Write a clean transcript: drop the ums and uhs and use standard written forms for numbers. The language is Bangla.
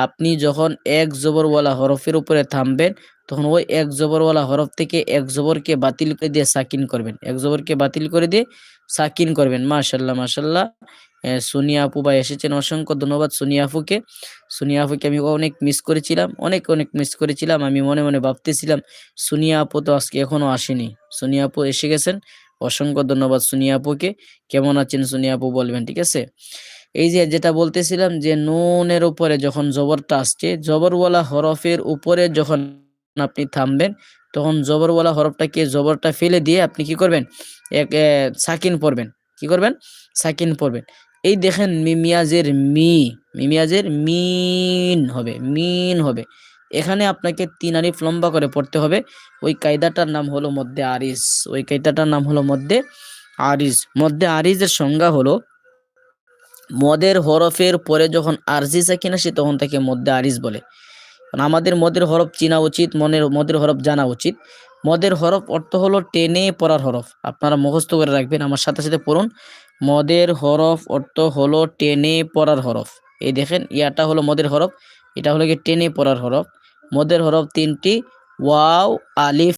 আপনি যখন এক জবরওয়ালা হরফের উপরে থামবেন তখন ওই এক জবরওয়ালা হরফ থেকে এক জবরকে বাতিল করে দিয়ে সাকিন করবেন, এক জবরকে বাতিল করে দিয়ে সাকিন করবেন। মাশাল্লাহ মাশাল্লাহ। সোনিয়া আপু ভাই এসেছেন, অসংখ্য ধন্যবাদ সোনিয়া আপুকে। সোনিয়া আপুকে আমি অনেক মিস করেছিলাম, অনেক অনেক মিস করেছিলাম। আমি মনে মনে ভাবতেছিলাম সোনিয়া আপু তো আজকে এখনো আসেনি। সোনিয়া আপু এসে গেছেন, অসংখ্য ধন্যবাদ সোনিয়া আপুকে। কেমন আছেন সোনিয়া আপু বলবেন, ঠিক আছে। এই যে যেটা বলতেছিলাম যে নুনের উপরে যখন জবরটা আসছে, জবরওয়ালা হরফের উপরে যখন আপনি থামবেন তখন জবরওয়ালা হরফটাকে জবরটা ফেলে দিয়ে আপনি কি করবেন, এক সাকিন পড়বেন। কি করবেন? সাকিন পড়বেন। এই দেখেন মিমিয়াজের মি, মিমিয়াজের মিন হবে, মিন হবে। এখানে আপনাকে 3 আলিফ লম্বা করে পড়তে হবে। ওই কায়দাটার নাম হলো মদ্দে আরিজ, ওই কায়দাটার নাম হলো মদ্দে আরিজ। মদ্দে আরিজের সংজ্ঞা হলো মদের হরফের পরে যখন আরজি সাকিন আসে তখন তাকে মদ্দে আরিজ বলে। আমাদের মদের হরফ চেনা উচিত, মদের হরফ জানা উচিত। মদের হরফ অর্থ হলো টেনে পড়ার হরফ। আপনারা মুখস্থ করে রাখবেন, আমার সাথে সাথে পড়ুন। মদের হরফ অর্থ হলো টেনে পড়ার হরফ। এই দেখেন ইয়াটা হলো মদের হরফ, এটা হলো কি টেনে পড়ার হরফ। মদের হরফ 3টি, ওয়াও, আলিফ,